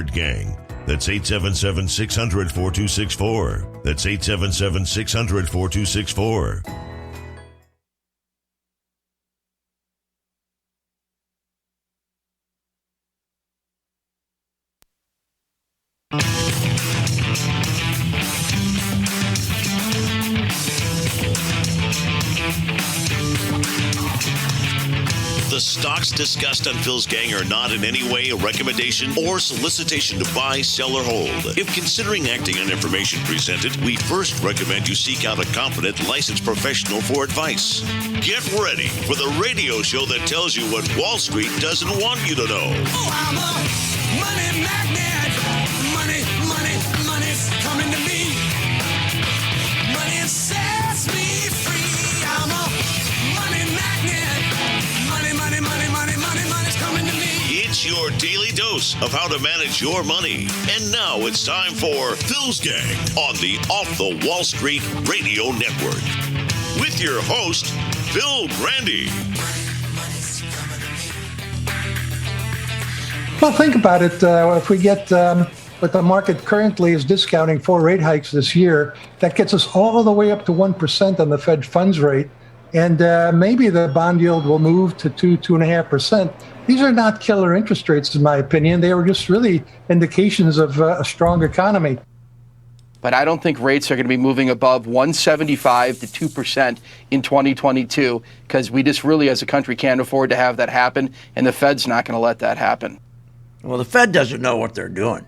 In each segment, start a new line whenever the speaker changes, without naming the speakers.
Gang. That's 877-600-4264. That's 877-600-4264.
The stocks discussed on Phil's Gang are not in any way a recommendation or solicitation to buy, sell, or hold. If considering acting on information presented, we first recommend you seek out a competent, licensed professional for advice. Get ready for the radio show that tells you what Wall Street doesn't want you to know.
Oh, I'm a money magnet. Money's coming to me. Money sets me free. I'm a money magnet. Money's coming to me.
It's your daily dose of how to manage your money. And now it's time for Phil's Gang on the Off the Wall Street Radio Network. With your host, Phil Grande.
Well, think about it. If we get what the market currently is discounting 4 rate hikes this year, that gets us all the way up to 1% on the Fed funds rate. And maybe the bond yield will move to 2.5%. These are not killer interest rates, in my opinion. They were just really indications of a strong economy.
But I don't think rates are going to be moving above 1.75 to 2% in 2022 because we just really, as a country, can't afford to have that happen, and the Fed's not going to let that happen.
Well, the Fed doesn't know what they're doing.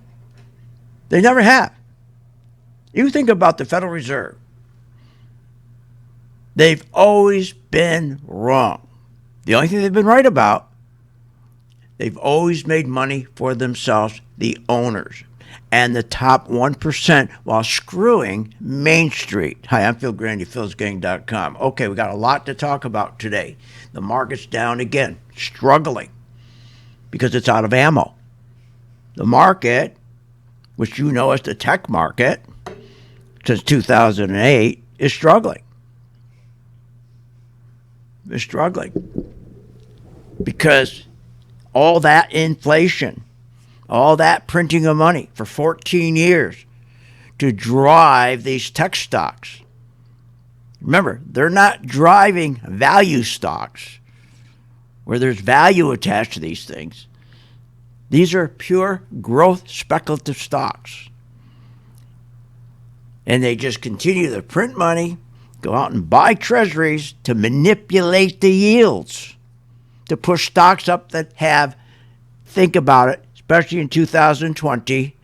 They never have. You think about the Federal Reserve. They've always been wrong. The only thing they've been right about, they've always made money for themselves, the owners, and the top 1% while screwing Main Street. Hi, I'm Phil Grande, philsgang.com. Okay, we got a lot to talk about today. The market's down again, struggling because it's out of ammo. The market, which you know as the tech market, since 2008, is struggling. They're struggling because all that inflation, all that printing of money for 14 years to drive these tech stocks. Remember, they're not driving value stocks where there's value attached to these things. These are pure growth speculative stocks. And they just continue to print money, go out and buy treasuries to manipulate the yields, to push stocks up that have, think about it, especially in 2020,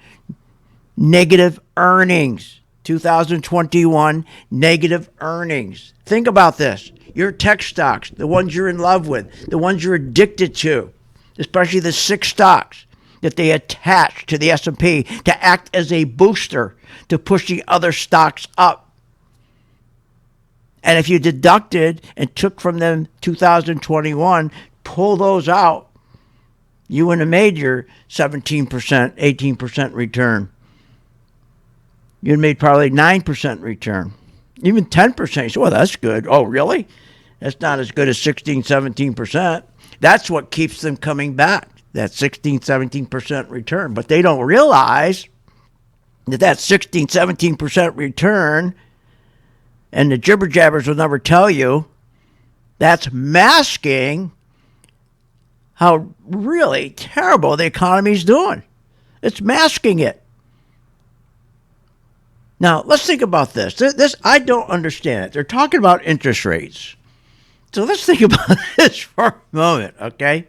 negative earnings. 2021, negative earnings. Think about this. Your tech stocks, the ones you're in love with, the ones you're addicted to, especially the 6 stocks that they attach to the S&P to act as a booster to push the other stocks up. And if you deducted and took from them 2021, pull those out, you wouldn't have made your 17%, 18% return. You'd made probably 9% return, even 10%. You say, well, that's good. Oh, really? That's not as good as 16, 17%. That's what keeps them coming back, that 16, 17% return. But they don't realize that 16, 17% return, and the jibber jabbers will never tell you, that's masking how really terrible the economy's doing. It's masking it. Now, let's think about this. This I don't understand it. They're talking about interest rates. So let's think about this for a moment, okay?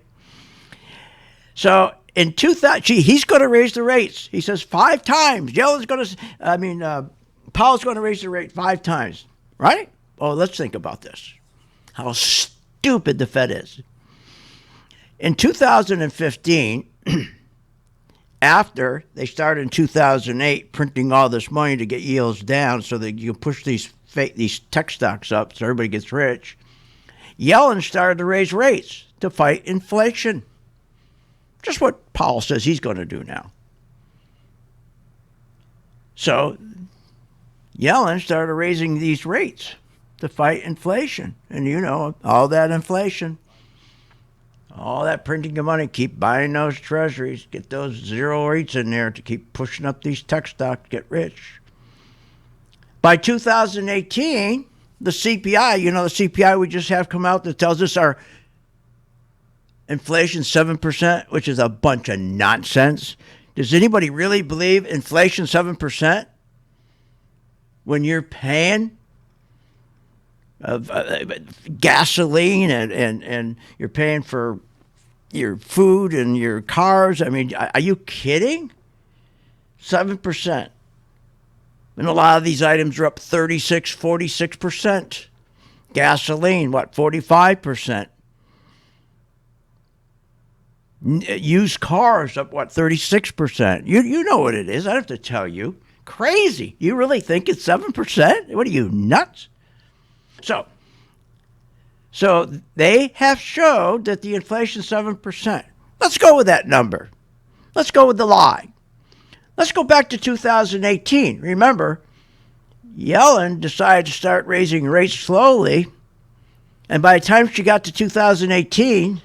So in 2000, he's going to raise the rates. He says 5 times. Powell's going to raise the rate 5 times, right? Oh, let's think about this. How stupid the Fed is. In 2015, after they started in 2008 printing all this money to get yields down so that you push these tech stocks up so everybody gets rich, Yellen started to raise rates to fight inflation. Just what Powell says he's going to do now. So Yellen started raising these rates to fight inflation. And you know, all that inflation, All that printing of money, keep buying those treasuries, get those zero rates in there to keep pushing up these tech stocks, get rich. By 2018, the CPI, the CPI we just have come out that tells us our inflation 7%, which is a bunch of nonsense. Does anybody really believe inflation 7% when you're paying gasoline and you're paying for your food and your cars? I mean, are you kidding? 7%. And a lot of these items are up 36, 46%. Gasoline, 45%. Used cars up, 36%. You know what it is. I don't have to tell you. Crazy. You really think it's 7%? What are you, nuts? So they have showed that the inflation is 7%. Let's go with that number. Let's go with the lie. Let's go back to 2018. Remember, Yellen decided to start raising rates slowly, and by the time she got to 2018,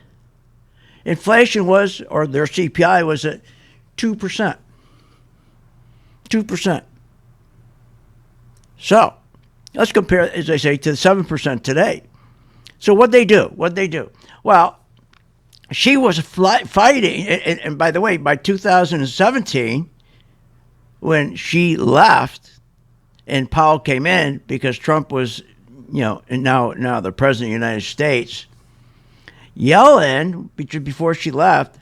inflation was, or their CPI was at 2%. 2%. So, let's compare, as I say, to the 7% today. So what'd they do? Well, she was fighting, and by the way, by 2017, when she left and Powell came in because Trump was, and now the president of the United States, Yellen, before she left,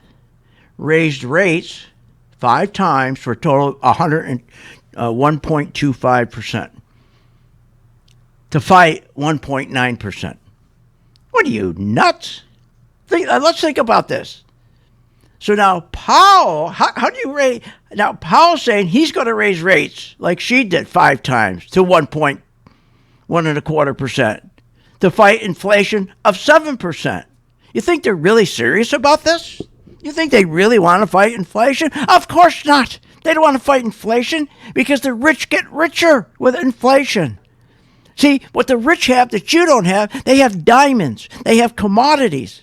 raised rates 5 times for a total of 1.25% to fight 1.9%. What are you, nuts? Let's think about this. So now Powell, how do you raise? Now Powell's saying he's going to raise rates like she did 5 times to 1.25% to fight inflation of 7%. You think they're really serious about this? You think they really want to fight inflation? Of course not. They don't want to fight inflation because the rich get richer with inflation. See, what the rich have that you don't have, they have diamonds, they have commodities,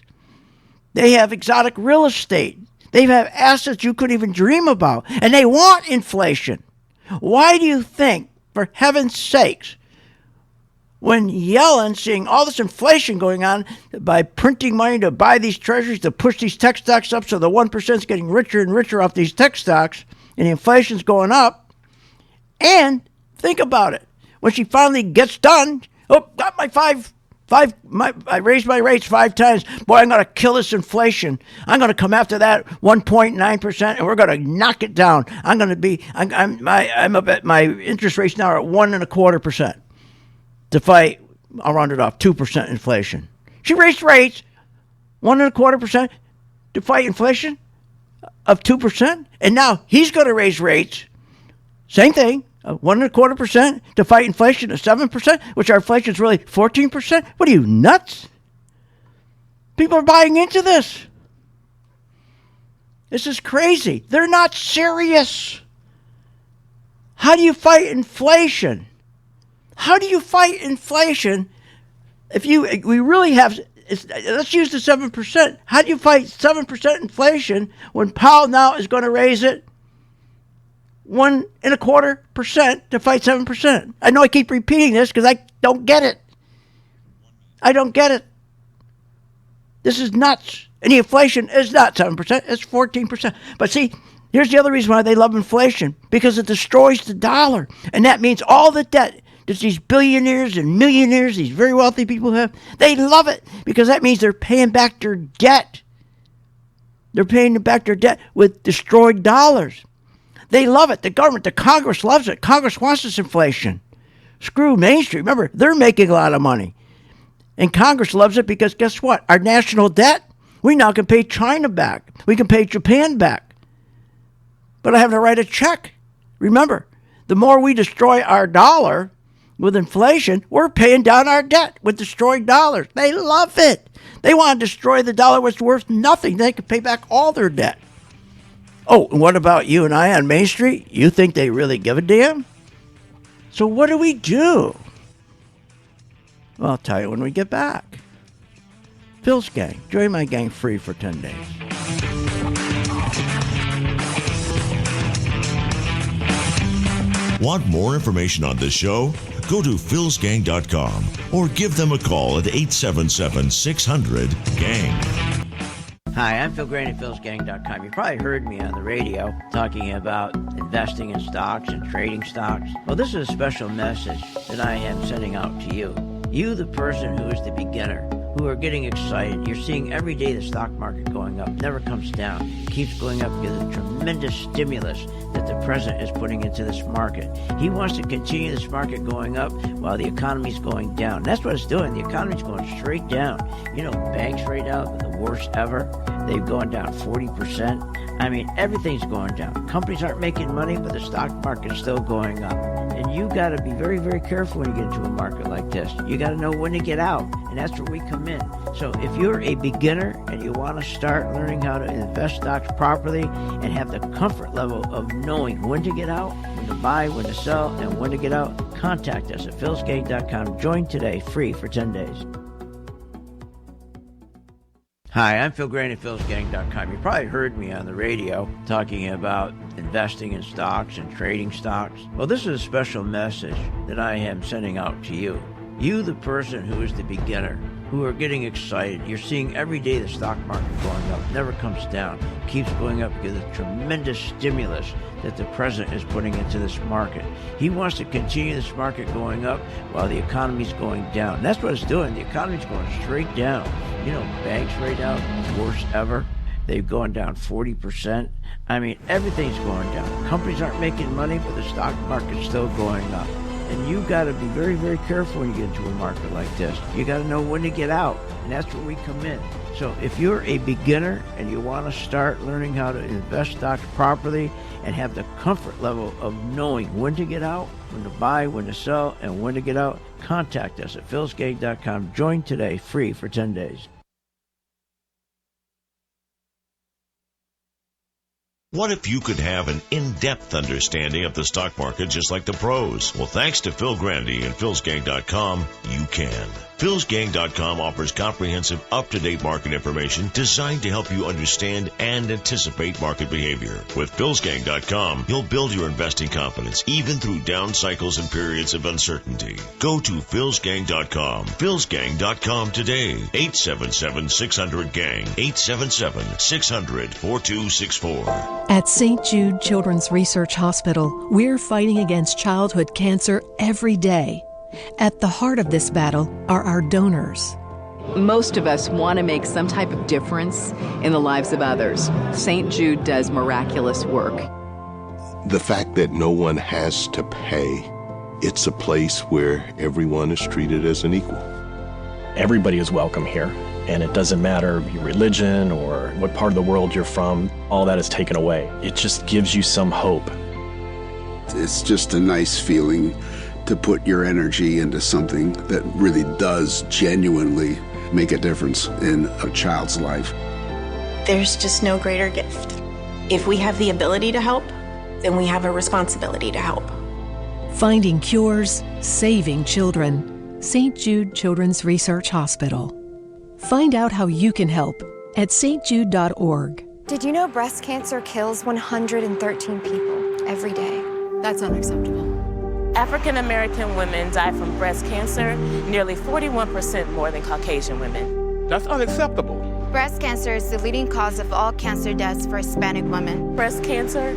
they have exotic real estate, they have assets you couldn't even dream about, and they want inflation. Why do you think, for heaven's sakes, when Yellen, seeing all this inflation going on by printing money to buy these treasuries, to push these tech stocks up so the 1% is getting richer and richer off these tech stocks, and the inflation's going up, and think about it. When she finally gets done, got my I raised my rates 5 times. Boy, I'm going to kill this inflation. I'm going to come after that 1.9%, and we're going to knock it down. I'm up at my interest rates now are at 1.25% to fight. I'll round it off 2% inflation. She raised rates 1.25% to fight inflation of 2%, and now he's going to raise rates. Same thing. 1.25% to fight inflation of 7%, which our inflation is really 14%. What are you, nuts? People are buying into this. This is crazy. They're not serious. How do you fight inflation? How do you fight inflation if we really have, let's use the 7%. How do you fight 7% inflation when Powell now is going to raise it 1.25% to fight 7%. I know I keep repeating this because I don't get it. I don't get it. This is nuts. And the inflation is not 7%, it's 14%. But see, here's the other reason why they love inflation. Because it destroys the dollar. And that means all the debt that these billionaires and millionaires, these very wealthy people have, they love it. Because that means they're paying back their debt. They're paying back their debt with destroyed dollars. They love it. The government, the Congress loves it. Congress wants this inflation. Screw Main Street. Remember, they're making a lot of money. And Congress loves it because guess what? Our national debt, we now can pay China back. We can pay Japan back. But I have to write a check. Remember, the more we destroy our dollar with inflation, we're paying down our debt with destroyed dollars. They love it. They want to destroy the dollar which is worth nothing. They can pay back all their debt. Oh, and what about you and I on Main Street? You think they really give a damn? So what do we do? Well, I'll tell you when we get back. Phil's Gang. Join my gang free for 10 days.
Want more information on this show? Go to philsgang.com or give them a call at 877-600-GANG.
Hi, I'm Phil Grande at philsgang.com. You probably heard me on the radio talking about investing in stocks and trading stocks. Well, this is a special message that I am sending out to you. You, the person who is the beginner, who are getting excited. You're seeing every day the stock market going up, never comes down, keeps going up because of the tremendous stimulus that the president is putting into this market. He wants to continue this market going up while the economy's going down. That's what it's doing. The economy's going straight down. You know, banks right now, the worst ever. They've gone down 40%. I mean, everything's going down. Companies aren't making money, but the stock market's still going up. And you got to be very, very careful when you get into a market like this. You got to know when to get out, and that's where we come in. So if you're a beginner and you want to start learning how to invest stocks properly and have the comfort level of knowing when to get out, when to buy, when to sell, and when to get out, contact us at philsgang.com. Join today, free for 10 days. Hi, I'm Phil Grande at philsgang.com. You probably heard me on the radio talking about investing in stocks and trading stocks. Well, this is a special message that I am sending out to you. You, the person who is the beginner, who are getting excited. You're seeing every day the stock market going up, never comes down, keeps going up because of the tremendous stimulus that the president is putting into this market. He wants to continue this market going up while the economy's going down. That's what it's doing. The economy's going straight down. You know, banks right now, worst ever. They've gone down 40%. I mean, everything's going down. Companies aren't making money, but the stock market's still going up. And you got to be very, very careful when you get into a market like this. You got to know when to get out, and that's where we come in. So if you're a beginner and you want to start learning how to invest stocks properly and have the comfort level of knowing when to get out, when to buy, when to sell, and when to get out, contact us at philsgang.com. Join today, free for 10 days.
What if you could have an in-depth understanding of the stock market just like the pros? Well, thanks to Phil Grande and philsgang.com, you can. philsgang.com offers comprehensive, up-to-date market information designed to help you understand and anticipate market behavior. With philsgang.com, you'll build your investing confidence even through down cycles and periods of uncertainty. Go to philsgang.com. philsgang.com today. 877-600-GANG. 877-600-4264.
At St. Jude Children's Research Hospital, we're fighting against childhood cancer every day. At the heart of this battle are our donors.
Most of us want to make some type of difference in the lives of others. St. Jude does miraculous work.
The fact that no one has to pay, it's a place where everyone is treated as an equal.
Everybody is welcome here, and it doesn't matter your religion or what part of the world you're from. All that is taken away. It just gives you some hope.
It's just a nice feeling to put your energy into something that really does genuinely make a difference in a child's life.
There's just no greater gift. If we have the ability to help, then we have a responsibility to help.
Finding cures, saving children. St. Jude Children's Research Hospital. Find out how you can help at stjude.org.
Did you know breast cancer kills 113 people every day? That's unacceptable.
African American women die from breast cancer nearly 41% more than Caucasian women.
That's unacceptable.
Breast cancer is the leading cause of all cancer deaths for Hispanic women.
Breast cancer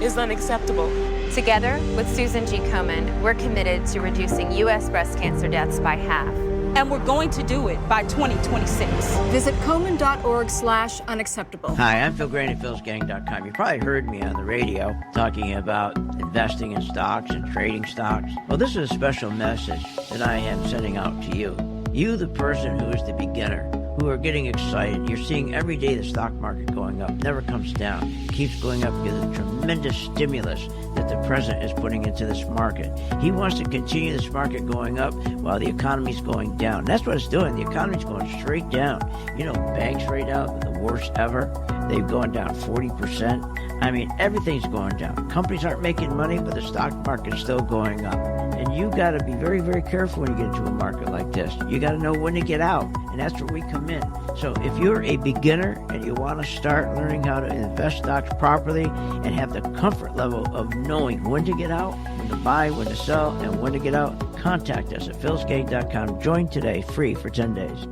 is unacceptable.
Together with Susan G. Komen, we're committed to reducing U.S. breast cancer deaths by half.
And we're going to do it by 2026.
Visit Komen.org/unacceptable.
Hi, I'm Phil Grande at philsgang.com. You probably heard me on the radio talking about investing in stocks and trading stocks. Well, this is a special message that I am sending out to you. You, the person who is the beginner, who are getting excited. You're seeing every day the stock market going up, never comes down, keeps going up because of the tremendous stimulus that the president is putting into this market. He wants to continue this market going up while the economy's going down. That's what it's doing. The economy's going straight down. You know, banks right now, the worst ever. They've gone down 40%. I mean, everything's going down. Companies aren't making money, but the stock market's still going up. And you got to be very, very careful when you get into a market like this. You got to know when to get out, and that's where we come in. So if you're a beginner and you want to start learning how to invest stocks properly and have the comfort level of knowing when to get out, when to buy, when to sell, and when to get out, contact us at philsgate.com. Join today, free for 10 days.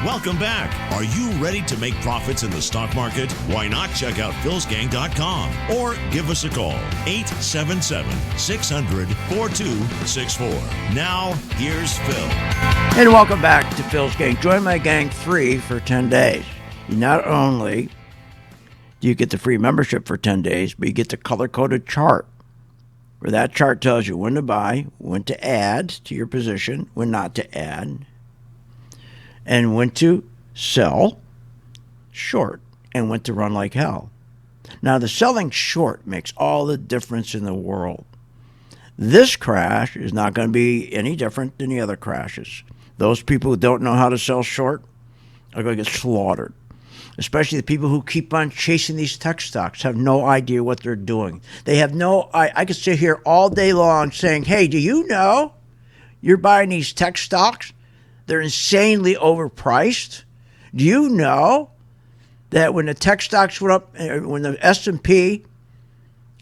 Welcome back. Are you ready to make profits in the stock market? Why not check out philsgang.com or give us a call, 877-600-4264. Now, here's Phil.
And welcome back to Phil's Gang. Join my gang free for 10 days. Not only do you get the free membership for 10 days, but you get the color-coded chart, where that chart tells you when to buy, when to add to your position, when not to add, and when to sell short, and when to run like hell. Now, the selling short makes all the difference in the world. This crash is not going to be any different than the other crashes. Those people who don't know how to sell short are going to get slaughtered. Especially the people who keep on chasing these tech stocks have no idea what they're doing. They have I could sit here all day long saying, hey, do you know you're buying these tech stocks? They're insanely overpriced. Do you know that when the tech stocks went up, when the S&P,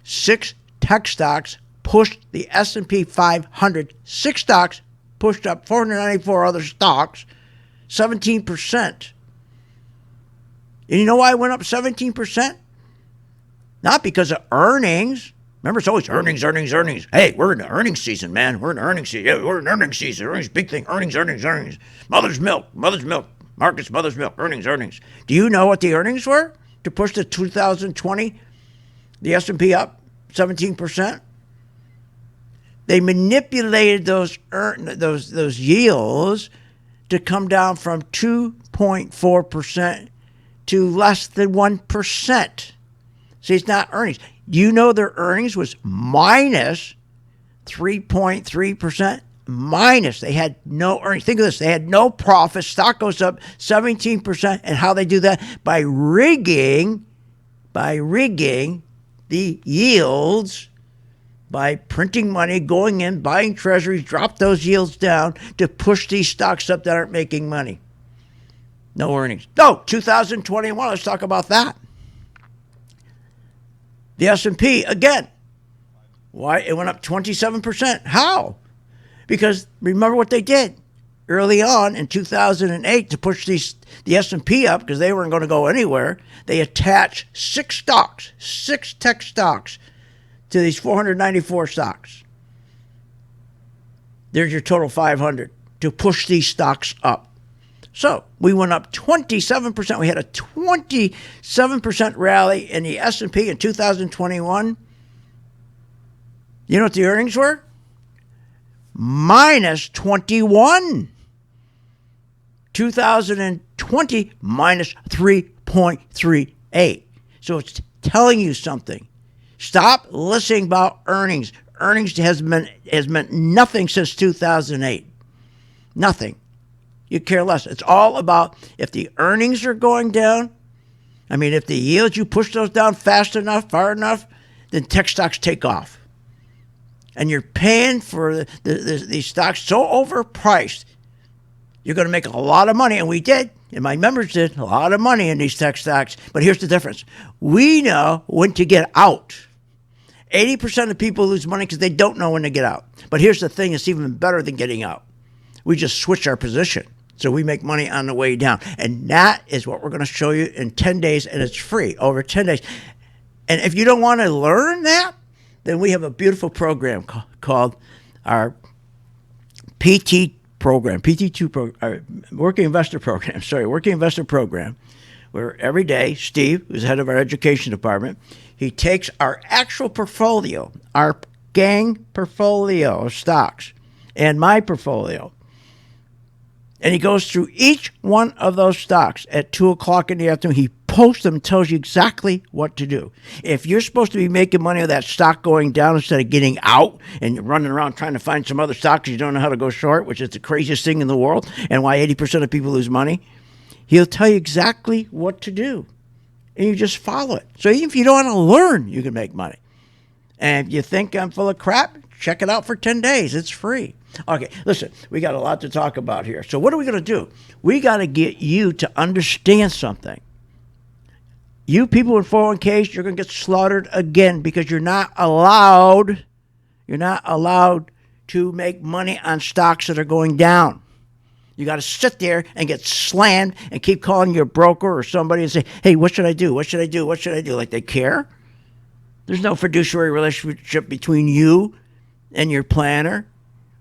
6 tech stocks pushed the S&P 500, 6 stocks pushed up 494 other stocks, 17%. And you know why it went up 17%? Not because of earnings. Remember, it's always earnings. Hey, we're in the earnings season, man. We're in the earnings season. Yeah, we're in earnings season. Earnings, big thing. Earnings. Mother's milk. Markets, mother's milk. Earnings. Do you know what the earnings were to push the 2020, the S&P up 17%? They manipulated those yields to come down from 2.4% to less than 1%. See, it's not earnings. Do you know their earnings was minus 3.3%? Minus. They had no earnings. Think of this. They had no profit. Stock goes up 17%. And how they do that? By rigging the yields, by printing money, going in, buying treasuries, drop those yields down to push these stocks up that aren't making money. No earnings. No, 2021, let's talk about that. The S&P, again, why? It went up 27%. How? Because remember what they did early on in 2008 to push the S&P up because they weren't going to go anywhere. They attached 6 tech stocks to these 494 stocks. There's your total 500 to push these stocks up. So we went up 27%. We had a 27% rally in the S&P in 2021. You know what the earnings were? Minus 21. 2020, minus 3.38. So it's telling you something. Stop listening about earnings. Earnings has meant nothing since 2008. Nothing. You care less. It's all about if the earnings are going down. I mean, if the yields, you push those down fast enough, far enough, then tech stocks take off. And you're paying for these stocks so overpriced. You're going to make a lot of money, and we did, and my members did, a lot of money in these tech stocks. But here's the difference. We know when to get out. 80% of people lose money because they don't know when to get out. But here's the thing, it's even better than getting out. We just switch our position. So we make money on the way down. And that is what we're going to show you in 10 days, and it's free, over 10 days. And if you don't want to learn that, then we have a beautiful program called our PT program, PT2 program, Working Investor Program, where every day, Steve, who's head of our education department, he takes our actual portfolio, our gang portfolio of stocks, and my portfolio, and he goes through each one of those stocks at 2 o'clock in the afternoon. He post them, tells you exactly what to do. If you're supposed to be making money on that stock going down instead of getting out and you're running around trying to find some other stock because you don't know how to go short, which is the craziest thing in the world, and why 80% of people lose money, he'll tell you exactly what to do. And you just follow it. So even if you don't want to learn, you can make money. And if you think I'm full of crap, check it out for 10 days. It's free. Okay, listen, we got a lot to talk about here. So what are we going to do? We got to get you to understand something. You people in 401ks, you're going to get slaughtered again because you're not allowed to make money on stocks that are going down. You got to sit there and get slammed and keep calling your broker or somebody and say, hey, what should I do? What should I do? What should I do? Like they care? There's no fiduciary relationship between you and your planner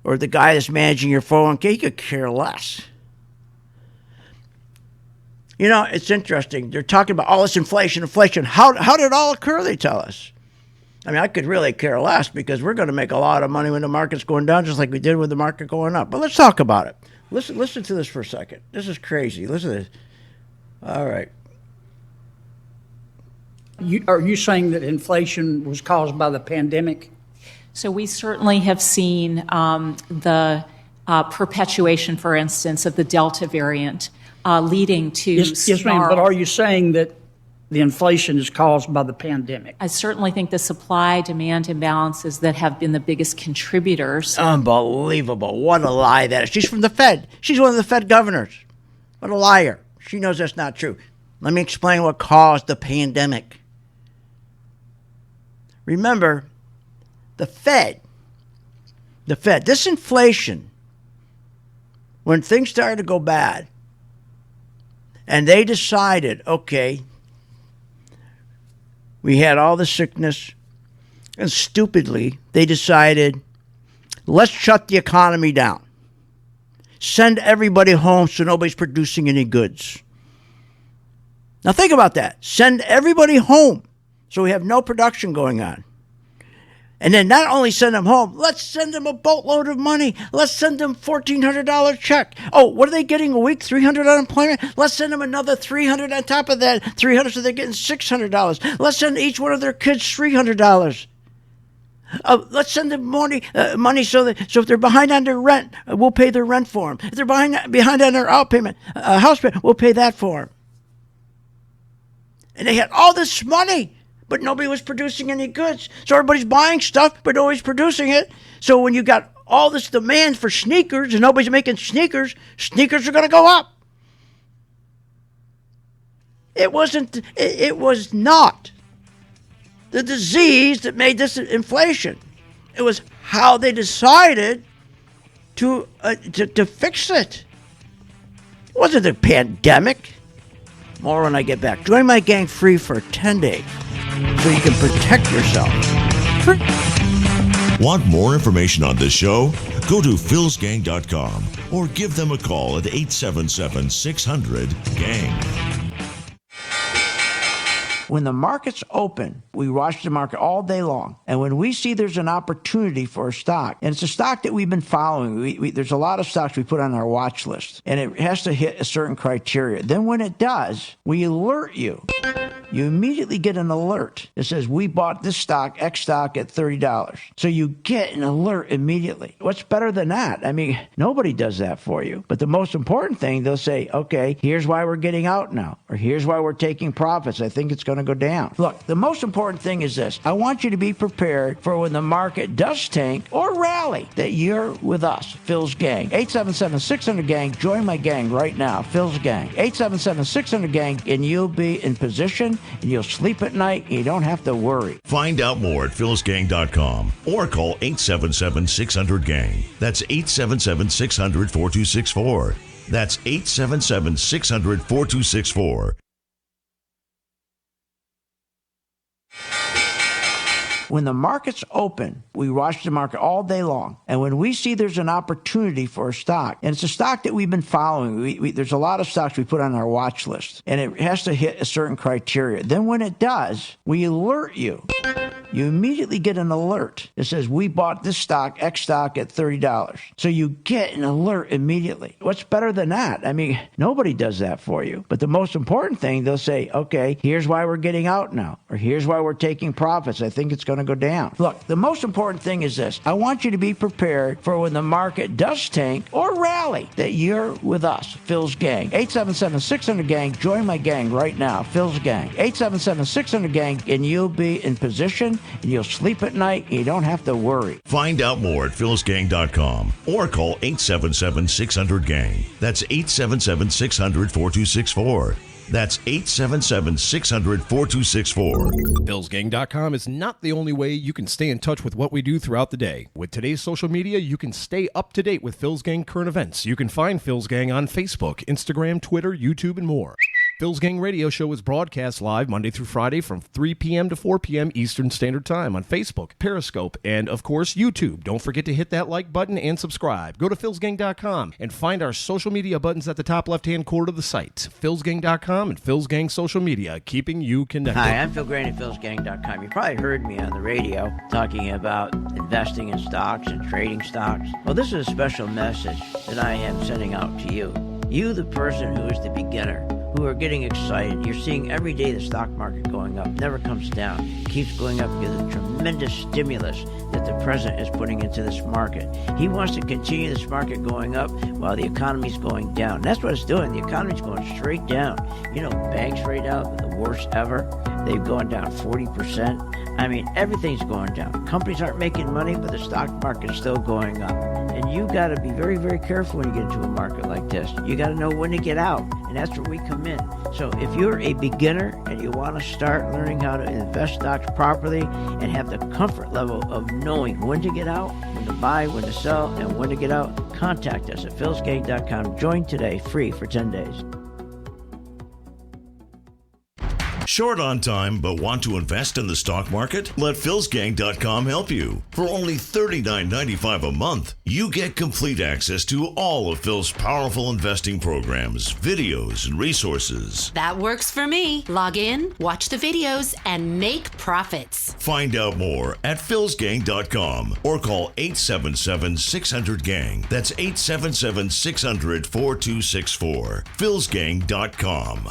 or the guy that's managing your 401k. You could care less. You know, it's interesting. They're talking about all this inflation. How did it all occur, they tell us? I mean, I could really care less because we're going to make a lot of money when the market's going down just like we did with the market going up. But let's talk about it. Listen to this for a second. This is crazy. Listen to this. All right.
Are you saying that inflation was caused by the pandemic?
So we certainly have seen the perpetuation, for instance, of the Delta variant leading to
yes, ma'am. But are you saying that the inflation is caused by the pandemic?
I certainly think the supply-demand imbalances that have been the biggest contributors.
Unbelievable. What a lie that is. She's from the Fed. She's one of the Fed governors. What a liar. She knows that's not true. Let me explain what caused the pandemic. Remember, the Fed, this inflation, when things started to go bad, and they decided, okay, we had all the sickness, and stupidly, they decided, let's shut the economy down. Send everybody home so nobody's producing any goods. Now think about that. Send everybody home so we have no production going on. And then not only send them home, let's send them a boatload of money. Let's send them $1,400 check. Oh, what are they getting a week? $300 unemployment? Let's send them another $300 on top of that. $300 so they're getting $600. Let's send each one of their kids $300. Let's send them money so if they're behind on their rent, we'll pay their rent for them. If they're behind on their house payment, we'll pay that for them. And they had all this money, but nobody was producing any goods. So everybody's buying stuff, but nobody's producing it. So when you got all this demand for sneakers and nobody's making sneakers are going to go up. It was not the disease that made this inflation. It was how they decided to fix it. It wasn't a pandemic. More when I get back. Join my gang free for 10 days so you can protect yourself.
Want more information on this show? Go to philsgang.com or give them a call at 877-600-GANG.
When the market's open, we watch the market all day long. And when we see there's an opportunity for a stock, and it's a stock that we've been following, there's a lot of stocks we put on our watch list, and it has to hit a certain criteria. Then when it does, we alert you. You immediately get an alert that says, we bought this stock, X stock, at $30. So you get an alert immediately. What's better than that? I mean, nobody does that for you. But the most important thing, they'll say, okay, here's why we're getting out now, or here's why we're taking profits. I think it's going to go down. Look, the most important thing is this. I want you to be prepared for when the market does tank or rally, that you're with us, Phil's Gang. 877-600-GANG. Join my gang right now, Phil's Gang. 877-600-GANG, and you'll be in position, and you'll sleep at night, and you don't have to worry.
Find out more at philsgang.com or call 877-600-GANG. That's 877-600-4264. That's 877-600-4264.
When the market's open, we watch the market all day long. And when we see there's an opportunity for a stock, and it's a stock that we've been following, there's a lot of stocks we put on our watch list, and it has to hit a certain criteria. Then when it does, we alert you. you immediately get an alert that says, we bought this stock, X stock, at $30. So you get an alert immediately. What's better than that? I mean, nobody does that for you. But the most important thing, they'll say, okay, here's why we're getting out now, or here's why we're taking profits. I think it's going to go down. Look, the most important thing is this. I want you to be prepared for when the market does tank or rally, that you're with us, Phil's Gang. 877-600-GANG. Join my gang right now, Phil's Gang. 877-600-GANG, and you'll be in position, and you'll sleep at night, and you don't have to worry.
Find out more at philsgang.com or call 877-600-GANG. That's 877-600-4264. That's 877-600-4264.
philsgang.com is not the only way you can stay in touch with what we do throughout the day. With today's social media, you can stay up to date with Phil's Gang current events. You can find Phil's Gang on Facebook, Instagram, Twitter, YouTube, and more. Phil's Gang Radio Show is broadcast live Monday through Friday from 3 p.m. to 4 p.m. Eastern Standard Time on Facebook, Periscope, and, of course, YouTube. Don't forget to hit that like button and subscribe. Go to philsgang.com and find our social media buttons at the top left-hand corner of the site. philsgang.com and Phil's Gang Social Media, keeping you connected.
Hi, I'm Phil Grande at philsgang.com. You probably heard me on the radio talking about investing in stocks and trading stocks. Well, this is a special message that I am sending out to you. You, the person who is the beginner, who are getting excited. You're seeing every day the stock market going up, never comes down, keeps going up because of the tremendous stimulus that the president is putting into this market. He wants to continue this market going up while the economy's going down. That's what it's doing. The economy's going straight down. You know, banks right now are the worst ever. They've gone down 40%. I mean, everything's going down. Companies aren't making money, but the stock market's still going up. And you got to be very, very careful when you get into a market like this. You got to know when to get out, and that's where we come in. So if you're a beginner and you want to start learning how to invest stocks properly and have the comfort level of knowing when to get out, when to buy, when to sell, and when to get out, contact us at philsgang.com. Join today, free for 10 days.
Short on time but want to invest in the stock market? Let philsgang.com help you. For only $39.95 a month, you get complete access to all of Phil's powerful investing programs, videos, and resources.
That works for me. Log in, watch the videos, and make profits.
Find out more at philsgang.com or call 877-600-GANG. That's 877-600-4264. philsgang.com.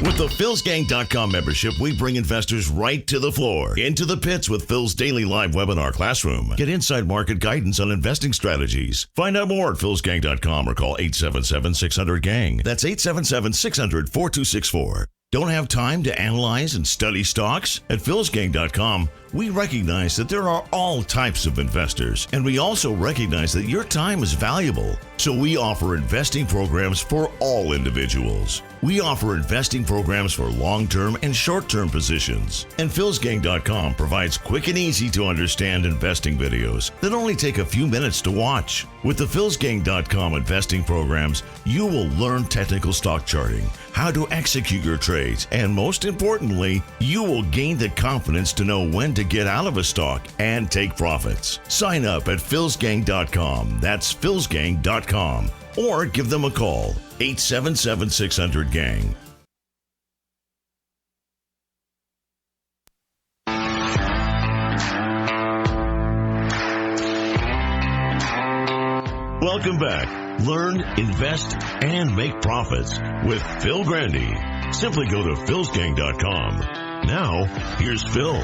With the philsgang.com membership, we bring investors right to the floor, into the pits with Phil's daily live webinar classroom. Get inside market guidance on investing strategies. Find out more at philsgang.com or call 877-600-GANG. That's 877-600-4264. Don't have time to analyze and study stocks? At philsgang.com, we recognize that there are all types of investors, and we also recognize that your time is valuable. So we offer investing programs for all individuals. We offer investing programs for long-term and short-term positions. And philsgang.com provides quick and easy to understand investing videos that only take a few minutes to watch. With the philsgang.com investing programs, you will learn technical stock charting, how to execute your trades, and most importantly, you will gain the confidence to know when to get out of a stock and take profits. Sign up at philsgang.com. That's philsgang.com. Or give them a call, 877-600-GANG. Welcome back. Learn, invest, and make profits with Phil Grande. Simply go to philsgang.com. Now, here's Phil.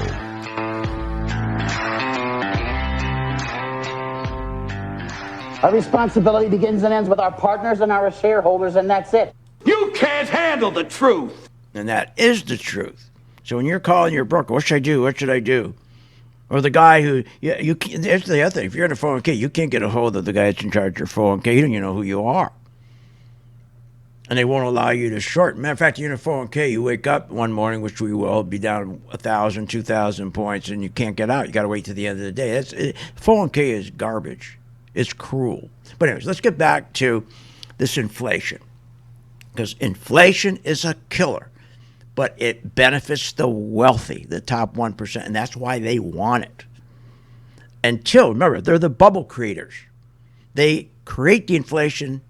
Our responsibility begins and ends with our partners and our shareholders, and that's it.
You can't handle the truth. And that is the truth. So when you're calling your broker, what should I do? What should I do? Or the guy who, here's the other thing. If you're in a 401k, you can't get a hold of the guy that's in charge of your 401k. You don't even know who you are. And they won't allow you to short. Matter of fact, you're in a 401k, you wake up one morning, which we will be down 1,000, 2,000 points, and you can't get out. You got to wait till the end of the day. 401k is garbage. It's cruel. But anyways, let's get back to this inflation. Because inflation is a killer. But it benefits the wealthy, the top 1%, and that's why they want it. Remember, they're the bubble creators. They create the inflation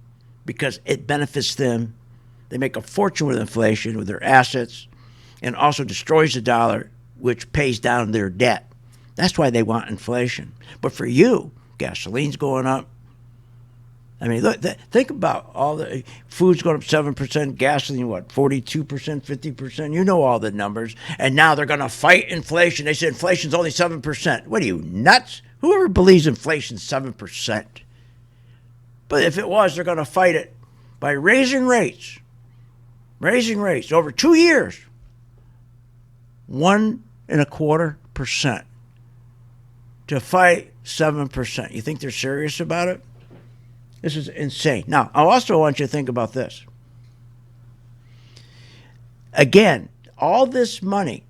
because it benefits them. They make a fortune with inflation, with their assets, and also destroys the dollar which pays down their debt. That's why they want inflation. But for you, gasoline's going up. I mean, look, think about all the food's going up 7%, gasoline, 42%, 50%. You know all the numbers. And now they're going to fight inflation. They said inflation's only 7%. What are you, nuts? Whoever believes inflation's 7%? But if it was, they're going to fight it by raising rates. Raising rates over 2 years. 1.25% to fight 7%. You think they're serious about it? This is insane. Now, I also want you to think about this. Again, all this money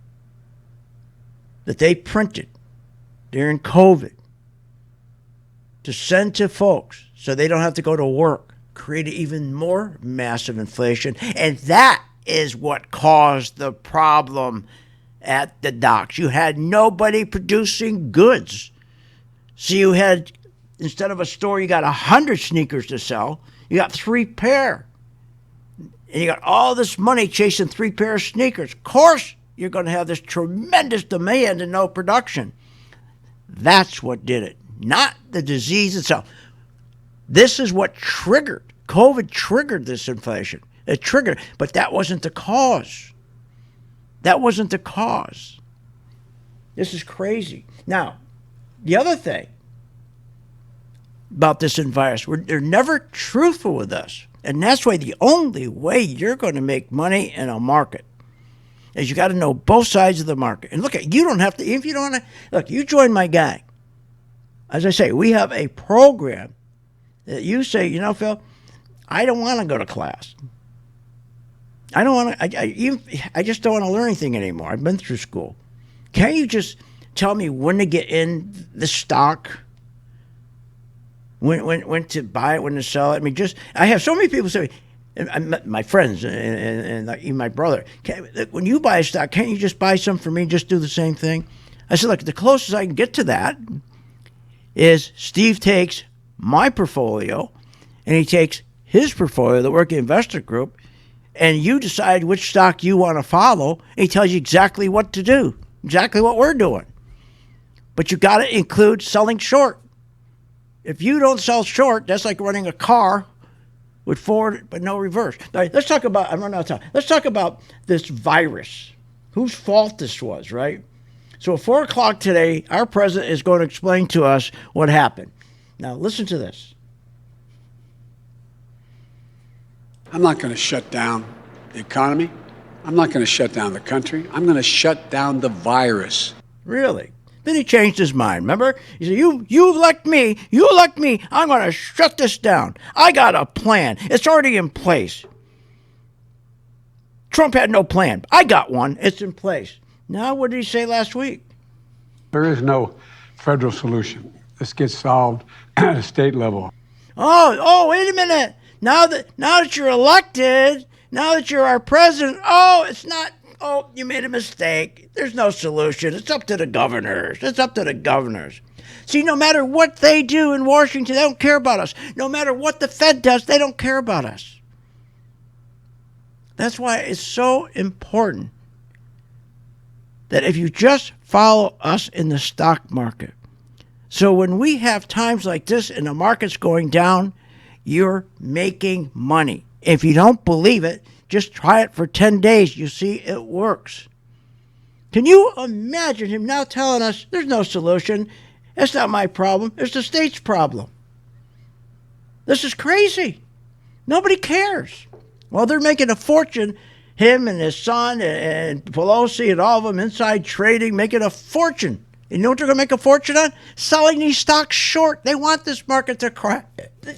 that they printed during COVID to send to folks so they don't have to go to work created even more massive inflation. And that is what caused the problem at the docks. You had nobody producing goods. So you had, instead of a store, you got 100 sneakers to sell. You got 3 pair. And you got all this money chasing 3 pair of sneakers. Of course, you're going to have this tremendous demand and no production. That's what did it, not the disease itself. This is what triggered. COVID triggered this inflation. It triggered, but that wasn't the cause. That wasn't the cause. This is crazy. Now, the other thing about this virus, they're never truthful with us. And that's why the only way you're going to make money in a market is you got to know both sides of the market. And look, you don't have to, if you don't want to, look, you join my gang. As I say, we have a program that you say, you know, Phil, I don't want to go to class. I don't want to, I just don't want to learn anything anymore. I've been through school. Can't you just tell me when to get in the stock? When to buy it, when to sell it? I mean, I have so many people say, my friends and even my brother, when you buy a stock, can't you just buy some for me, just do the same thing? I said, look, the closest I can get to that is Steve takes my portfolio and he takes his portfolio, the Working Investor Group, and you decide which stock you want to follow, and he tells you exactly what to do, exactly what we're doing. But you got to include selling short. If you don't sell short, that's like running a car with forward but no reverse. All right, let's talk about, I'm running out of time. Let's talk about this virus. Whose fault this was, right? So at 4 o'clock today, our president is going to explain to us what happened. Now, listen to this.
I'm not going to shut down the economy. I'm not going to shut down the country. I'm going to shut down the virus.
Really? Then he changed his mind, remember? He said, you elect me, I'm going to shut this down. I got a plan. It's already in place. Trump had no plan. I got one. It's in place. Now, what did he say last week?
There is no federal solution. This gets solved at a state level.
Oh, wait a minute. Now that you're elected, now that you're our president, it's not. Oh, you made a mistake. There's no solution. It's up to the governors. See, no matter what they do in Washington, they don't care about us. No matter what the Fed does, they don't care about us. That's why it's so important that if you just follow us in the stock market, so when we have times like this and the market's going down, you're making money. If you don't believe it, just try it for 10 days. You see, it works. Can you imagine him now telling us there's no solution? It's not my problem. It's the state's problem. This is crazy. Nobody cares. Well, they're making a fortune, him and his son and Pelosi and all of them inside trading, making a fortune. You know what they're going to make a fortune on? Selling these stocks short. They want this market to crash.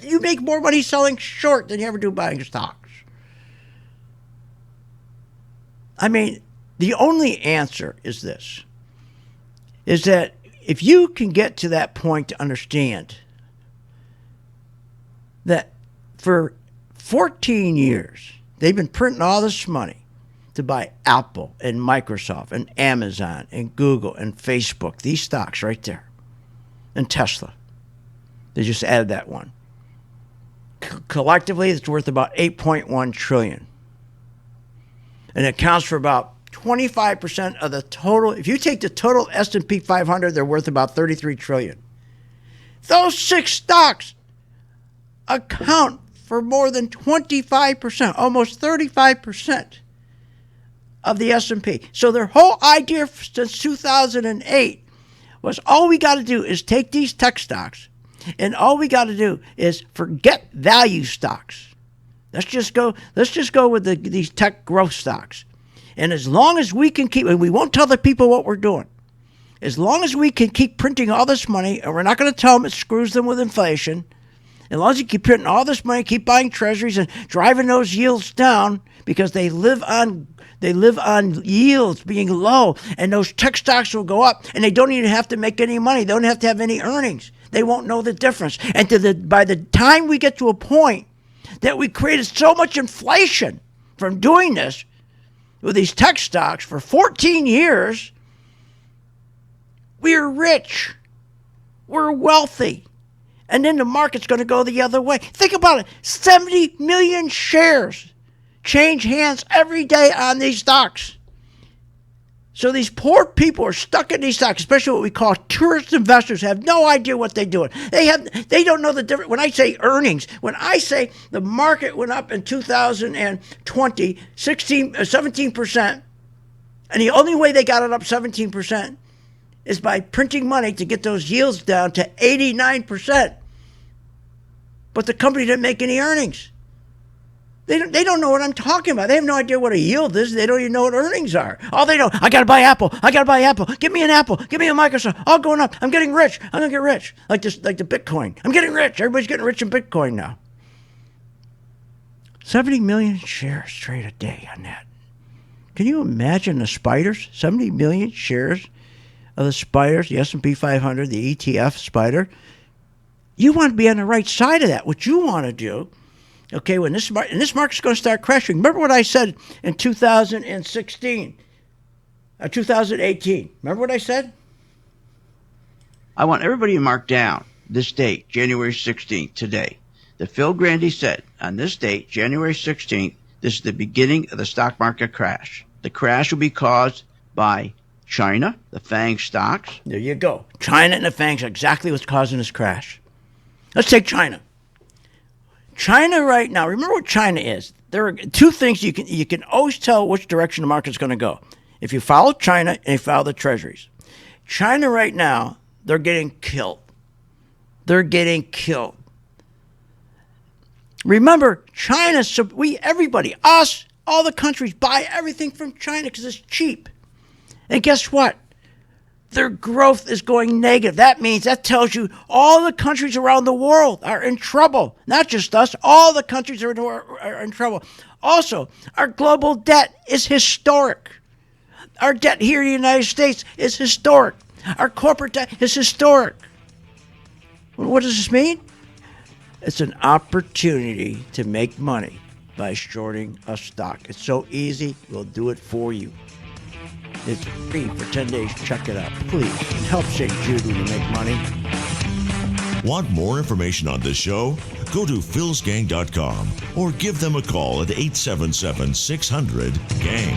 You make more money selling short than you ever do buying stocks. I mean, the only answer is this, is that if you can get to that point to understand that for 14 years, they've been printing all this money to buy Apple and Microsoft and Amazon and Google and Facebook, these stocks right there, and Tesla. They just added that one. Collectively, it's worth about $8.1 trillion. And it accounts for about 25% of the total. If you take the total S&P 500, they're worth about $33 trillion. Those 6 stocks account for more than 25%, almost 35% of the S&P. So their whole idea since 2008 was all we got to do is take these tech stocks, and all we got to do is forget value stocks. Let's just go with these tech growth stocks. And as long as we can keep, and we won't tell the people what we're doing, as long as we can keep printing all this money, and we're not going to tell them it screws them with inflation, as long as you keep printing all this money, keep buying treasuries and driving those yields down, because they live on yields being low, and those tech stocks will go up, and they don't even have to make any money. They don't have to have any earnings. They won't know the difference. And by the time we get to a point that we created so much inflation from doing this with these tech stocks for 14 years, we're rich. We're wealthy. And then the market's going to go the other way. Think about it. 70 million shares change hands every day on these stocks. So these poor people are stuck in these stocks, especially what we call tourist investors, have no idea what they're doing. They don't know the difference. When I say earnings, when I say the market went up in 2020 17%, and the only way they got it up 17% is by printing money to get those yields down to 89%. But the company didn't make any earnings. They don't know what I'm talking about. They have no idea what a yield is. They don't even know what earnings are. All they know, I got to buy Apple. I got to buy Apple. Give me an Apple. Give me a Microsoft. All going up. I'm getting rich. I'm going to get rich. Like the Bitcoin. I'm getting rich. Everybody's getting rich in Bitcoin now. 70 million shares trade a day on that. Can you imagine the spiders? 70 million shares of the spiders, the S&P 500, the ETF spider. You want to be on the right side of that. What you want to do, okay, when this market's going to start crashing. Remember what I said in 2016, 2018. Remember what I said?
I want everybody to mark down this date, January 16th, today. That Phil Grande said on this date, January 16th, this is the beginning of the stock market crash. The crash will be caused by China, the FANG stocks.
There you go. China and the FANGs are exactly what's causing this crash. Let's take China. China right now, remember what China is. There are 2 things you can always tell which direction the market's going to go. If you follow China and you follow the treasuries. China right now, they're getting killed. They're getting killed. Remember, China, everybody, us, all the countries buy everything from China because it's cheap. And guess what? Their growth is going negative. That tells you all the countries around the world are in trouble. Not just us. All the countries are in trouble. Also, our global debt is historic. Our debt here in the United States is historic. Our corporate debt is historic. What does this mean? It's an opportunity to make money by shorting a stock. It's so easy. We'll do it for you. It's free for 10 days. Check it out, please. And help St. Jude when you make money.
Want more information on this show? Go to philsgang.com or give them a call at 877-600-GANG.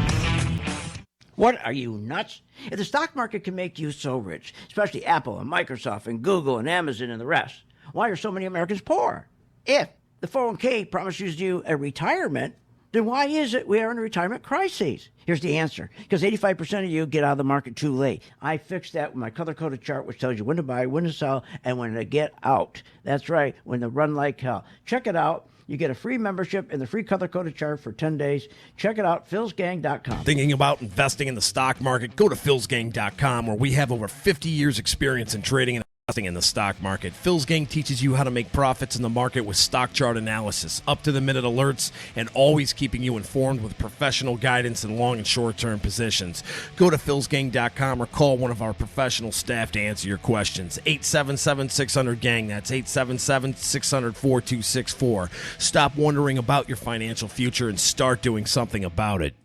What, are you nuts? If the stock market can make you so rich, especially Apple and Microsoft and Google and Amazon and the rest, why are so many Americans poor? If the 401k promises you a retirement, then why is it we are in a retirement crisis? Here's the answer. Because 85% of you get out of the market too late. I fixed that with my color-coded chart, which tells you when to buy, when to sell, and when to get out. That's right, when to run like hell. Check it out. You get a free membership and the free color-coded chart for 10 days. Check it out, philsgang.com.
Thinking about investing in the stock market? Go to philsgang.com, where we have over 50 years experience in trading and investing in the stock market. Phil's Gang teaches you how to make profits in the market with stock chart analysis, up-to-the-minute alerts, and always keeping you informed with professional guidance in long and short-term positions. Go to philsgang.com or call one of our professional staff to answer your questions. 877-600-GANG. That's 877-600-4264. Stop wondering about your financial future and start doing something about it.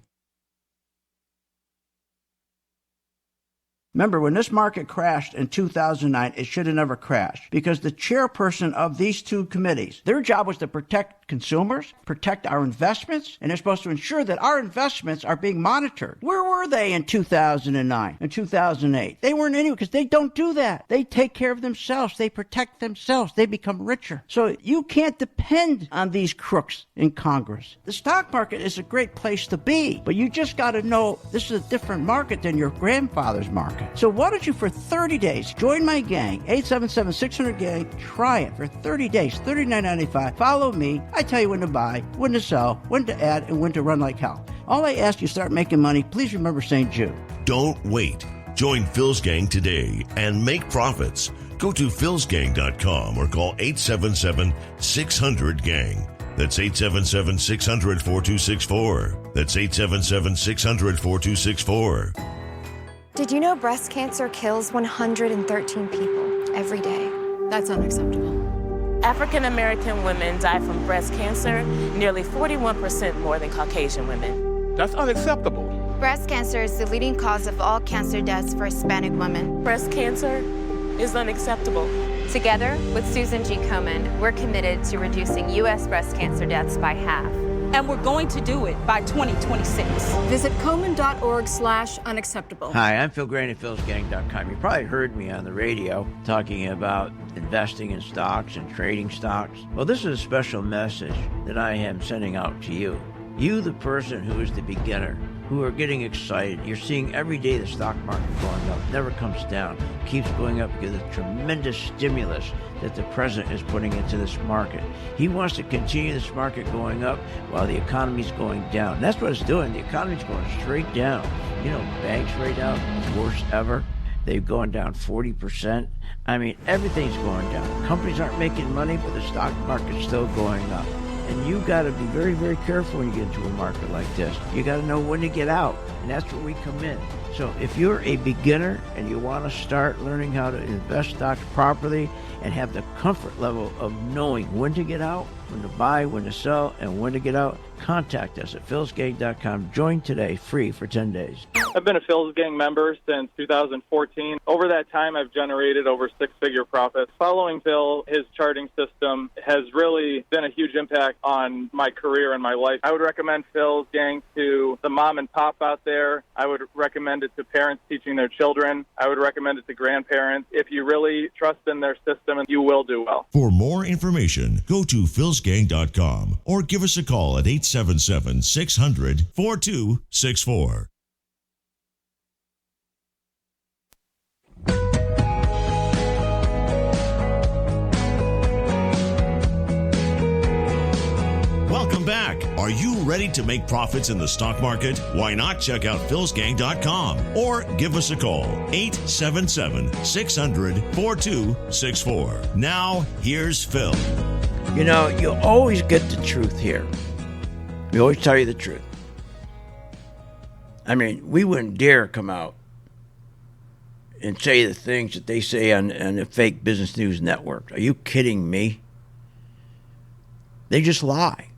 Remember, when this market crashed in 2009, it should have never crashed because the chairperson of these 2 committees, their job was to protect
consumers, protect our investments, and they're supposed to ensure that our investments are being monitored. Where were they in 2009 and 2008? They weren't anywhere because they don't do that. They take care of themselves. They protect themselves. They become richer. So you can't depend on these crooks in Congress. The stock market is a great place to be, but you just got to know this is a different market than your grandfather's market. So why don't you, for 30 days, join my gang, 877-600-GANG. Try it for 30 days, $39.95. Follow me. I tell you when to buy, when to sell, when to add, and when to run like hell. All I ask you, start making money. Please remember St. Jude.
Don't wait. Join Phil's Gang today and make profits. Go to philsgang.com or call 877-600-GANG. That's 877-600-4264. That's 877-600-4264.
Did you know breast cancer kills 113 people every day? That's unacceptable.
African American women die from breast cancer nearly 41% more than Caucasian women.
That's unacceptable.
Breast cancer is the leading cause of all cancer deaths for Hispanic women.
Breast cancer is unacceptable.
Together with Susan G. Komen, we're committed to reducing U.S. breast cancer deaths by half.
And we're going to do it by 2026.
Visit Komen.org/unacceptable.
Hi, I'm Phil Grande at philsgang.com. You probably heard me on the radio talking about investing in stocks and trading stocks. Well, this is a special message that I am sending out to you. You, the person who is the beginner, who are getting excited. You're seeing every day the stock market going up, never comes down, keeps going up because of the tremendous stimulus that the president is putting into this market. He wants to continue this market going up while the economy's going down. And that's what it's doing. The economy's going straight down. You know, banks right now, worst ever. They've gone down 40%. I mean, everything's going down. Companies aren't making money, but the stock market's still going up. And you got to be very, very careful when you get into a market like this. You got to know when to get out, and that's where we come in. So if you're a beginner and you want to start learning how to invest stocks properly and have the comfort level of knowing when to get out, when to buy, when to sell, and when to get out, contact us at philsgang.com. Join today, free for 10 days.
I've been a Phil's Gang member since 2014. Over that time, I've generated over six-figure profits. Following Phil, his charting system has really been a huge impact on my career and my life. I would recommend Phil's Gang to the mom and pop out there. I would recommend it to parents teaching their children. I would recommend it to grandparents. If you really trust in their system, you will do well.
For more information, go to philsgang.com or give us a call at 877-600-4264. Welcome back. Are you ready to make profits in the stock market? Why not check out philsgang.com or give us a call, 877-600-4264. Now, here's Phil.
You know, you always get the truth here. We always tell you the truth. I mean, we wouldn't dare come out and say the things that they say on the fake business news network. Are you kidding me? They just lie.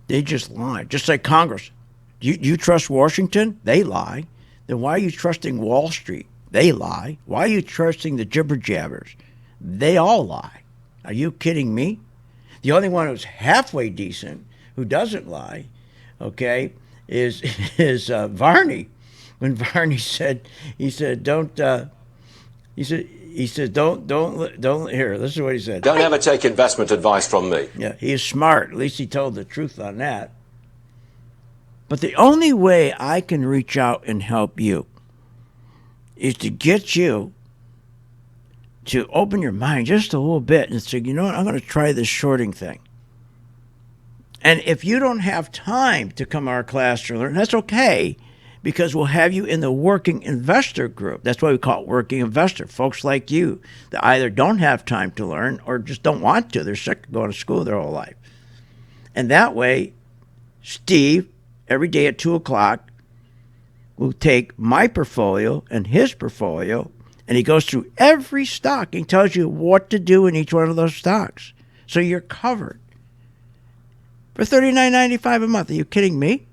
They just lie. Just like Congress. Do you trust Washington? They lie. Then why are you trusting Wall Street? They lie. Why are you trusting the jibber jabbers? They all lie. Are you kidding me? The only one who's halfway decent, who doesn't lie, okay, is Varney. When Varney said, don't here, listen to what he said.
Don't ever take investment advice from me.
Yeah, he is smart. At least he told the truth on that. But the only way I can reach out and help you is to get you to open your mind just a little bit and say, you know what, I'm going to try this shorting thing. And if you don't have time to come to our class to learn, that's okay, because we'll have you in the working investor group. That's why we call it working investor. Folks like you that either don't have time to learn or just don't want to. They're sick of going to school their whole life. And that way, Steve, every day at 2 o'clock, will take my portfolio and his portfolio, and he goes through every stock and tells you what to do in each one of those stocks. So you're covered. For $39.95 a month. Are you kidding me?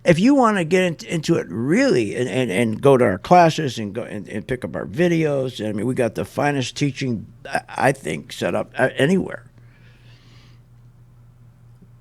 If you want to get into it really and go to our classes and go and pick up our videos, I mean, we got the finest teaching, I think, set up anywhere.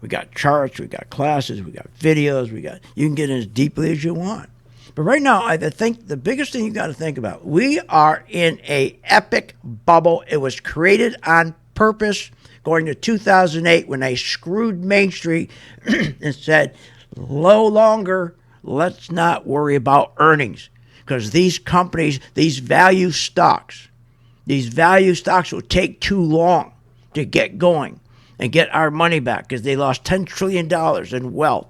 We got charts, we got classes, we got videos, you can get in as deeply as you want. But right now, I think the biggest thing you got to think about, we are in a epic bubble. It was created on purpose going to 2008 when they screwed Main Street and said, no longer, let's not worry about earnings. Because these companies, these value stocks will take too long to get going and get our money back because they lost $10 trillion in wealth.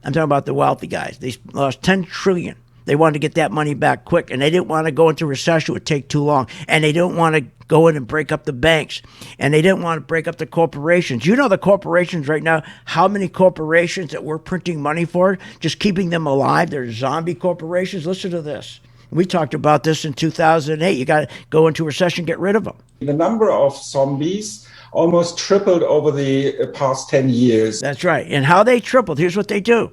I'm talking about the wealthy guys. They lost $10 trillion. They wanted to get that money back quick, and they didn't want to go into recession. It would take too long. And they didn't want to go in and break up the banks. And they didn't want to break up the corporations. You know the corporations right now, how many corporations that we're printing money for, just keeping them alive? They're zombie corporations. Listen to this. We talked about this in 2008. You got to go into recession, get rid of them.
The number of zombies almost tripled over the past 10 years.
That's right. And how they tripled, here's what they do.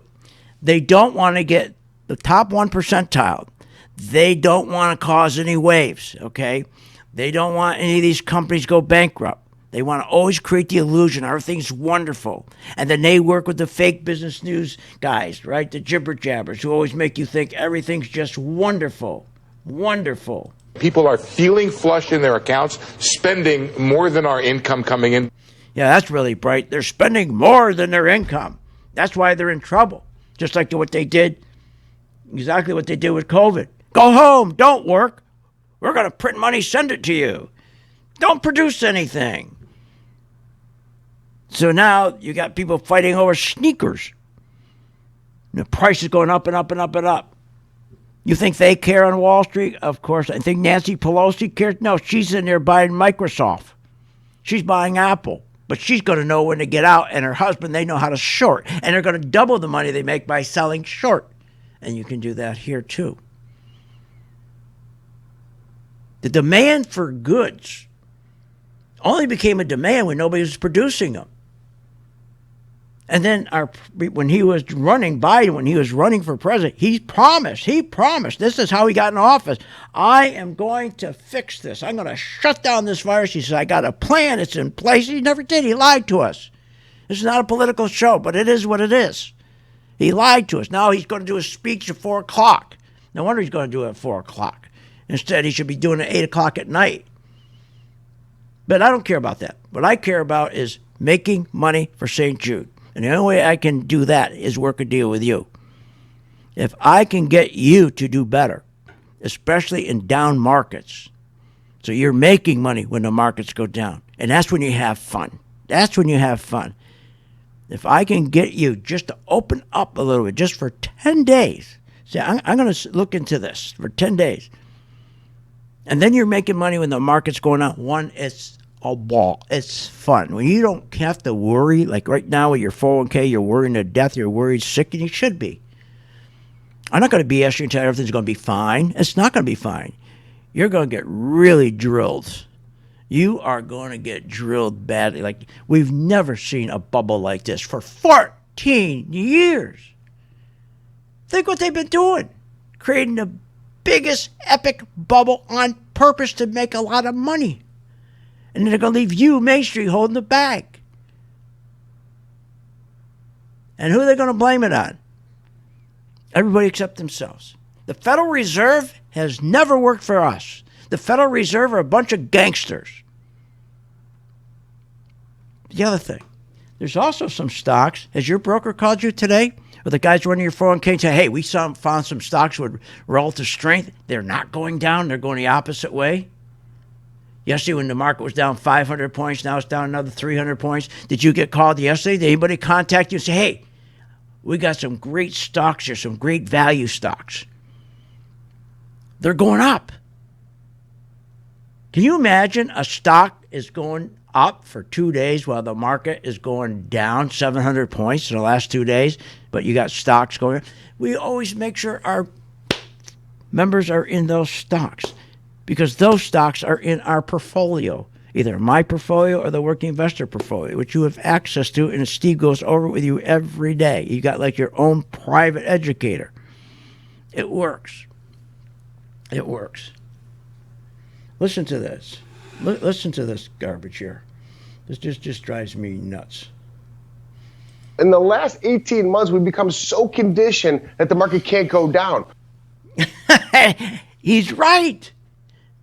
They don't want to get the top 1 percentile. They don't want to cause any waves, okay? They don't want any of these companies go bankrupt. They want to always create the illusion everything's wonderful. And then they work with the fake business news guys, right? The jibber jabbers who always make you think everything's just wonderful. Wonderful.
People are feeling flush in their accounts, spending more than our income coming in.
Yeah, that's really bright. They're spending more than their income. That's why they're in trouble. Just like what they did, exactly what they did with COVID. Go home, don't work. We're going to print money, send it to you. Don't produce anything. So now you got people fighting over sneakers. The price is going up and up and up and up. You think they care on Wall Street? Of course. I think Nancy Pelosi cares. No, she's in there buying Microsoft. She's buying Apple. But she's going to know when to get out. And her husband, they know how to short. And they're going to double the money they make by selling short. And you can do that here too. The demand for goods only became a demand when nobody was producing them. And then when he was running, Biden, when he was running for president, he promised, this is how he got in office. I am going to fix this. I'm going to shut down this virus. He said, I got a plan. It's in place. He never did. He lied to us. This is not a political show, but it is what it is. He lied to us. Now he's going to do a speech at 4 o'clock. No wonder he's going to do it at 4 o'clock. Instead, he should be doing it at 8 o'clock at night. But I don't care about that. What I care about is making money for St. Jude. And the only way I can do that is work a deal with you. If I can get you to do better, especially in down markets, so you're making money when the markets go down, and that's when you have fun. That's when you have fun. If I can get you just to open up a little bit, just for 10 days, say, I'm going to look into this for 10 days. And then you're making money when the market's going up. One, it's a ball. It's fun. When you don't have to worry, like right now with your 401k, you're worrying to death, you're worried sick, and you should be. I'm not going to BS you and tell you everything's going to be fine. It's not going to be fine. You're going to get really drilled. You are going to get drilled badly. Like we've never seen a bubble like this for 14 years. Think what they've been doing. Creating the biggest epic bubble on purpose to make a lot of money. And then they're going to leave you, Main Street, holding the bag. And who are they going to blame it on? Everybody except themselves. The Federal Reserve has never worked for us. The Federal Reserve are a bunch of gangsters. The other thing, there's also some stocks. Has your broker called you today? Or the guys running your 401k and say, hey, we found some stocks with relative strength. They're not going down. They're going the opposite way. Yesterday when the market was down 500 points, now it's down another 300 points. Did you get called yesterday? Did anybody contact you and say, hey, we got some great stocks here, some great value stocks. They're going up. Can you imagine a stock is going up for 2 days while the market is going down 700 points in the last 2 days, but you got stocks going up? We always make sure our members are in those stocks because those stocks are in our portfolio, either my portfolio or the working investor portfolio, which you have access to, and Steve goes over with you every day. You got like your own private educator. It works. It works. Listen to this. Listen to this garbage here. This just drives me nuts.
In the last 18 months, we've become so conditioned that the market can't go down.
He's right.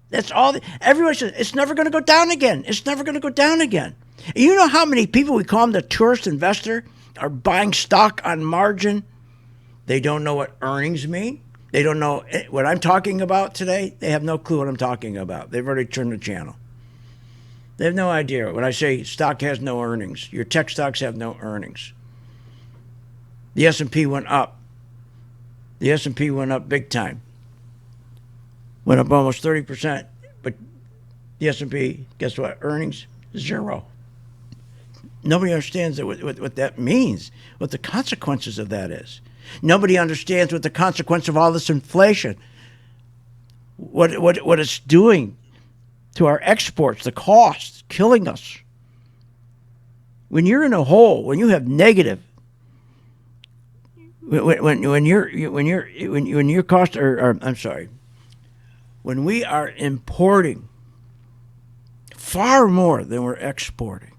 That's all. Everyone says it's never going to go down again. It's never going to go down again. And you know how many people, we call them the tourist investor, are buying stock on margin? They don't know what earnings mean. They don't know what I'm talking about today. They have no clue what I'm talking about. They've already turned the channel. They have no idea. When I say stock has no earnings, your tech stocks have no earnings. The S&P went up. The S&P went up big time. Went up almost 30%. But the S&P, guess what? Earnings, 0. Nobody understands what that means, what the consequences of that is. Nobody understands what the consequence of all this inflation, what it's doing to our exports, the costs, killing us. When you're in a hole, when you have negative, when your costs are, I'm sorry, when we are importing far more than we're exporting,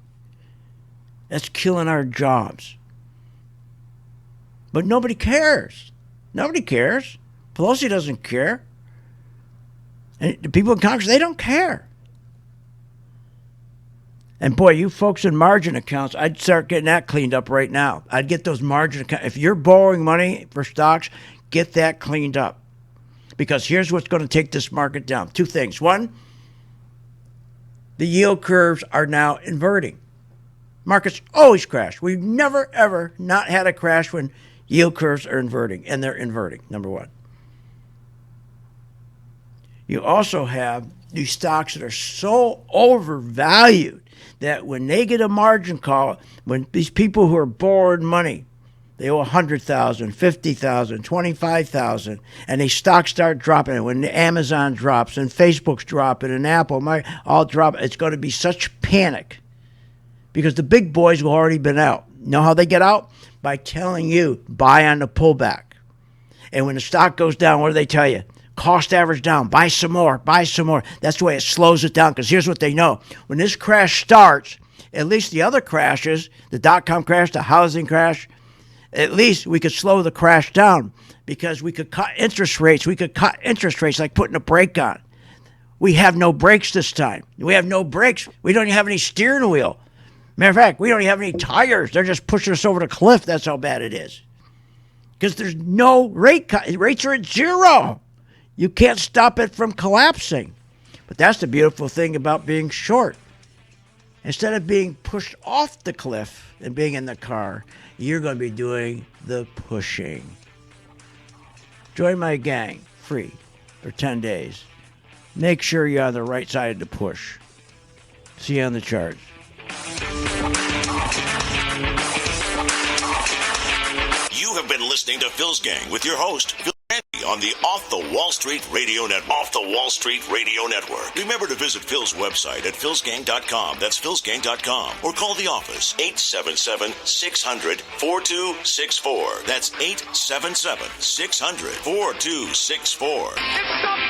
that's killing our jobs. But nobody cares. Nobody cares. Pelosi doesn't care. And the people in Congress, they don't care. And boy, you folks in margin accounts, I'd start getting that cleaned up right now. I'd get those margin accounts. If you're borrowing money for stocks, get that cleaned up. Because here's what's going to take this market down. 2 things. 1, the yield curves are now inverting. Markets always crash. We've never, ever not had a crash when yield curves are inverting, and they're inverting, number 1. You also have these stocks that are so overvalued that when they get a margin call, when these people who are borrowing money, they owe $100,000, $50,000, $25,000, and these stocks start dropping. And when Amazon drops and Facebook's dropping and Apple might all drop, it's going to be such panic because the big boys will already been out. You know how they get out? By telling you, buy on the pullback. And when the stock goes down, what do they tell you? Cost average down, buy some more, buy some more. That's the way it slows it down, because here's what they know. When this crash starts, at least the other crashes, the dot-com crash, the housing crash, at least we could slow the crash down because we could cut interest rates. We could cut interest rates like putting a brake on. We have no brakes this time. We have no brakes. We don't even have any steering wheel. Matter of fact, we don't even have any tires. They're just pushing us over the cliff. That's how bad it is. Because there's no rate cut. Rates are at 0. You can't stop it from collapsing. But that's the beautiful thing about being short. Instead of being pushed off the cliff and being in the car, you're going to be doing the pushing. Join my gang, free, for 10 days. Make sure you're on the right side of the push. See you on the charts.
You have been listening to Phil's Gang with your host, Phil Grande, on the Off the Wall Street Radio Network. Off the Wall Street Radio Network. Remember to visit Phil's website at philsgang.com. That's philsgang.com. Or call the office, 877-600-4264. That's 877-600-4264.